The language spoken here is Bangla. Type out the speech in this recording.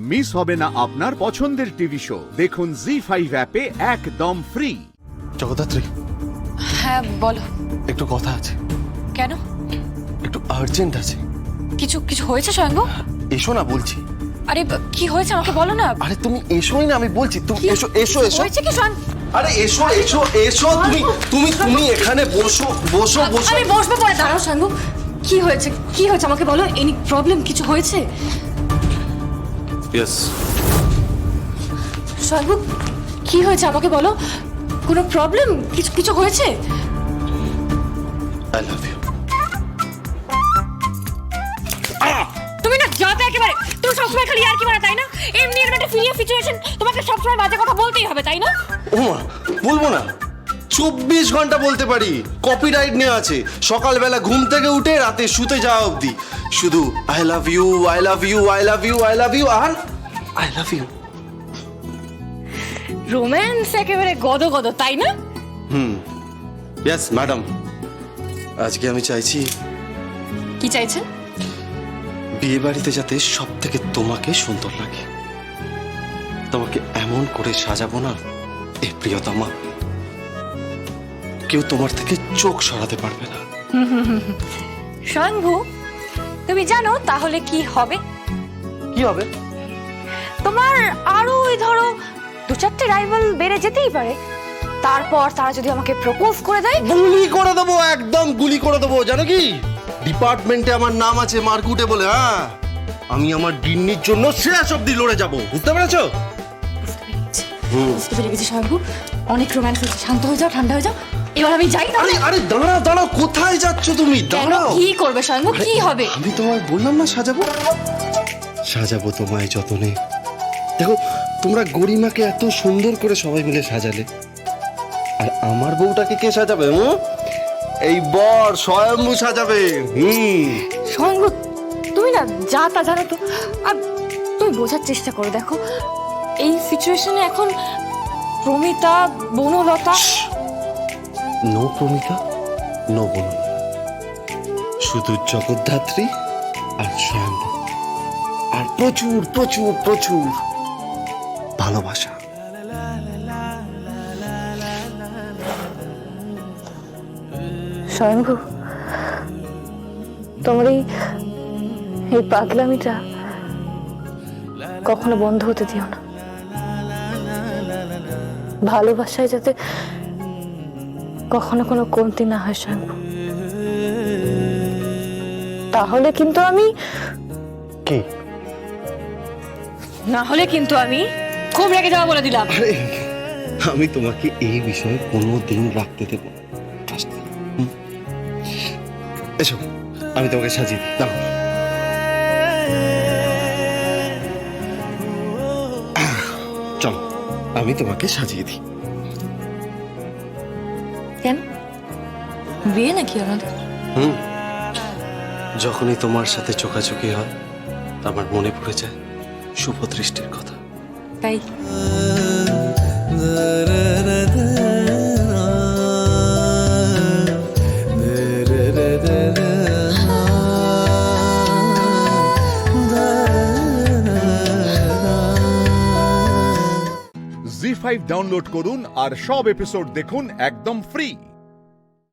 মিস হবে না আপনার পছন্দের টিভি শো। দেখুন জি5 অ্যাপে একদম ফ্রি। জগদ্ধাত্রী, হ্যাঁ বলো। একটু কথা আছে, কেন? একটু আর্জেন্ট আছে। কিছু কিছু হয়েছে স্বয়ংভু? এসো না বলছি। আরে কি হয়েছে আমাকে বলো না। আরে তুমি এসোই না, আমি বলছি তুমি এসো এসো এসো। হয়েছে কি স্বয়ং? আরে এসো এসো এসো, তুমি তুমি তুমি এখানে বসো বসো বসো। আমি বসবো পরে। দাঁড়াও স্বয়ংভু, কি হয়েছে কি হয়েছে আমাকে বলো। Any problem? কিছু হয়েছে? ইয়েস। স্বয়ংভু কি হয়েছে আমাকে বলো। কোনো প্রবলেম? কিছু কিছু হয়েছে? I love you. তুমি না যাতে একেবারে। তুমি সবসময় খালি আর কি মারা, তাই না? এমনি এর একটা ফিরিয়ে সিচুয়েশন, তোমাকে সবসময় বাজে কথা বলতেই হবে, তাই না? ওমা, বলবো না? 24 ঘন্টা বলতে পারি, কপিরাইট নেওয়া আছে। সকালবেলা ঘুম থেকে উঠে রাতে শুতে যাওয়া অবধি শুধু I love you I love you I love you I love you আর আই লাভ ইউ। রোম্যান্স একেবারে গদ গদ, তাই না? ইয়েস ম্যাডাম, আজকে আমি চাইছি কি চাইছেন? বিয়ে বাড়িতে যাতে সব থেকে তোমাকে সুন্দর লাগে। তোমাকে এমন করে সাজাবো না এ প্রিয়তমা, কেউ তোমার থেকে চোখ সরাতে পারবে না। স্বয়ংভু, তুমি জানো তাহলে কি হবে? কি হবে? তোমার আরো ওই ধরো 2-4টে রাইভাল বেড়ে যেতেই পারে। তারপর তারা যদি আমাকে প্রপোজ করে দেয়, গুলি করে দেবো, একদম গুলি করে দেবো। জানো কি, ডিপার্টমেন্টে আমার নাম আছে মার্কুটে বলে। হ্যাঁ, আমি আমার ডিন্নির জন্য শেষ অব্দি লড়ে যাব, বুঝতে পেরেছো? বুঝতে পেরে গেছি স্বয়ংভু, অনেক রোম্যান্স হয়েছে। শান্ত হয়ে যাও, ঠান্ডা হয়ে যাও। এবার আমি যাই আরে তাহলে। আরে দাঁড়াও দাঁড়াও, কোথায় যাচ্ছ তুমি? কেন? দাঁড়াও। কি করবে স্বয়ংভু, কি হবে? আমি তোমায় বললাম না সাজাবো, সাজাবো তোমায় যতনে। দেখো, তোমরা গরিমাকে এত সুন্দর করে সবাই মিলে সাজালে, আর আমার বউটাকে কে সাজাবে? এই বর স্বয়ম্ভু সাজাবে। স্বয়ংভু, তুমি না যা তা জানো তো। আর তুমি বোঝার চেষ্টা করো, দেখো এই সিচুয়েশনে এখন প্রমিতা, বনলতা। নো প্রমিতা, নো বনু, শুধু জগদ্ধাত্রী আর স্বয়ম্ভু, আর প্রচুর প্রচুর প্রচুর ভালোবাসা। স্বয়ংভু, তোমার এই পাগলামিটা কখনো বন্ধ হতে দিও না। ভালোবাসায় যাতে কখনো কোনো কমতি না হয় স্বয়ংভু, তাহলে কিন্তু আমি কি? না হলে কিন্তু আমি খুব রেগে যাওয়া বলে দিলাম। আরে, আমি তোমাকে এই বিষয়ে কোনোদিন রাখতে দেব না। Trust me. এসো, আমি তোমাকে সাজিয়ে দিই। দাও। চলো, আমি তোমাকে সাজিয়ে দিই। কেন? বিয়ে নাকি আমাদের? যখনই তোমার সাথে চোখাচোখি হয়, আমার মনে পড়ে যায় শুভ দৃষ্টির কথা। তাই জি5 ডাউনলোড করুন আর সব এপিসোড দেখুন একদম ফ্রি।